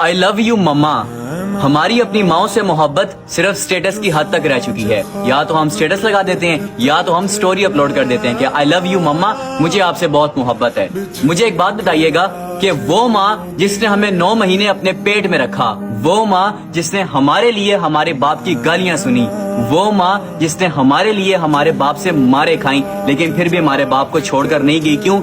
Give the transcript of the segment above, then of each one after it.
I love you मम्मा। हमारी अपनी माओ से मोहब्बत सिर्फ स्टेटस की हद तक रह चुकी है। या तो हम स्टेटस लगा देते हैं या तो हम स्टोरी अपलोड कर देते हैं कि आई लव यू मम्मा, मुझे आपसे बहुत मोहब्बत है। मुझे एक बात बताइएगा कि वो माँ जिसने हमें 9 महीने अपने पेट में रखा, वो माँ जिसने हमारे लिए हमारे बाप की गालियां सुनी, वो माँ जिसने हमारे लिए हमारे बाप से मारे खाई लेकिन फिर भी हमारे बाप को छोड़कर नहीं गई, क्यों?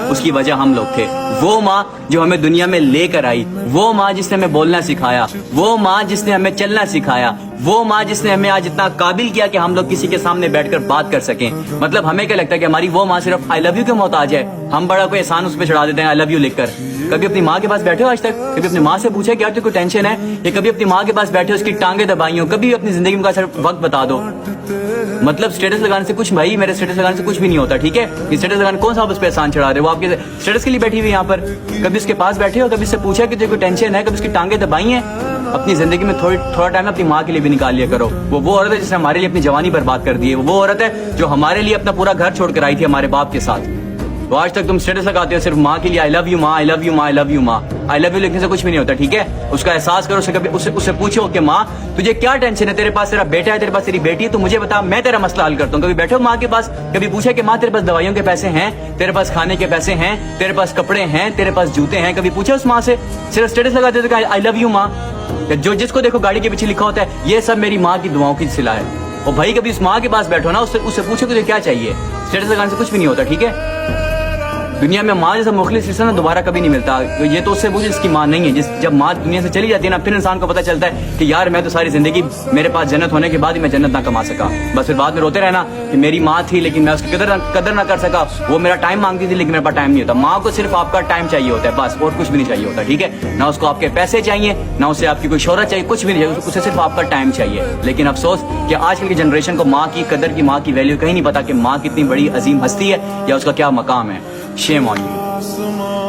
उसकी वजह हम लोग थे। वो माँ जो हमें दुनिया में लेकर आई, वो माँ जिसने हमें बोलना सिखाया, वो माँ जिसने हमें चलना सिखाया, वो माँ जिसने हमें आज इतना काबिल किया कि हम लोग किसी के सामने बैठकर बात कर सकें। मतलब हमें क्या लगता है कि हमारी वो माँ सिर्फ आई लव यू के मोहताज है, हम बड़ा कोई एहसान उस पर चढ़ा देते हैं आई लव यू लिखकर। कभी अपनी माँ के पास बैठे हो आज तक? कभी अपनी माँ से पूछे कि यार तुझे कोई टेंशन है? या कभी अपनी माँ के पास बैठे हो उसकी टांगे दबाई हो? कभी अपनी जिंदगी में सिर्फ वक्त बता दो। मतलब स्टेटस लगाने से कुछ, भाई मेरे स्टेटस लगाने से कुछ भी नहीं होता, ठीक है? ये स्टेटस लगाने कौन सा आप उस पर एहसान चढ़ा रहे हो? वो आपके स्टेटस के लिए बैठी हुई यहाँ पर। कभी उसके पास बैठे हो, कभी उससे पूछा कि तुझे कोई टेंशन है? कभी उसकी टांगे दबाई हैं? अपनी जिंदगी में थोड़ा टाइम अपनी माँ के लिए भी निकाल लिया करो। वो औरत है जिसने हमारे लिए अपनी जवानी बर्बाद कर दी है। वो औरत है जो हमारे लिए अपना पूरा घर छोड़कर आई थी हमारे बाप के साथ। तो आज तक तुम स्टेटस लगाते हो सिर्फ माँ के लिए, आई लव यू माँ, आई लव यू माँ, आई लव यू माँ। आई लव यू लिखने से कुछ भी नहीं होता, ठीक है? उसका एहसास करो। उससे पूछो कि माँ तुझे क्या टेंशन है? तेरे पास तेरा बेटा है, तेरे पास तेरी बेटी है, तो मुझे बता, मैं तेरा मसला हल करता हूँ। कभी बैठो माँ के पास, कभी पूछा कि माँ तेरे पास दवाइयों के पैसे हैं, तेरे पास खाने के पैसे हैं, तेरे पास कपड़े हैं, तेरे पास जूते हैं? कभी पूछा उस माँ से? सिर्फ स्टेटस लगाते थे आई लव यू माँ। जो जिसको देखो गाड़ी के पीछे लिखा होता है ये सब मेरी माँ की दुआओं की सिला है। और भाई कभी उस माँ के पास बैठो ना, उससे पूछो तुझे क्या चाहिए। स्टेटस लगाने से कुछ भी नहीं होता, ठीक है? दुनिया में माँ जैसा मुखलिस इंसान दोबारा कभी नहीं मिलता। ये तो उससे पूछो जिसकी माँ नहीं है। जब माँ दुनिया से चली जाती है ना, फिर इंसान को पता चलता है कि यार मैं तो सारी जिंदगी, मेरे पास जन्नत होने के बाद ही मैं जन्नत ना कमा सका। बस फिर बाद में रोते रहना कि मेरी माँ थी लेकिन मैं उसकी कदर ना कर सका। वो मेरा टाइम मांगती थी लेकिन मेरे पास टाइम नहीं होता। माँ को सिर्फ आपका टाइम चाहिए होता है, बस, और कुछ भी नहीं चाहिए होता, ठीक है? ना उसको आपके पैसे चाहिए, ना उससे आपकी कोई शोहरत चाहिए, कुछ भी नहीं चाहिए, उसे सिर्फ आपका टाइम चाहिए। लेकिन अफसोस कि आजकल की जनरेशन को माँ की कदर की, माँ की वैल्यू कहीं नहीं पता कि माँ कितनी बड़ी अजीम हस्ती है या उसका क्या मकाम है। Shame on you.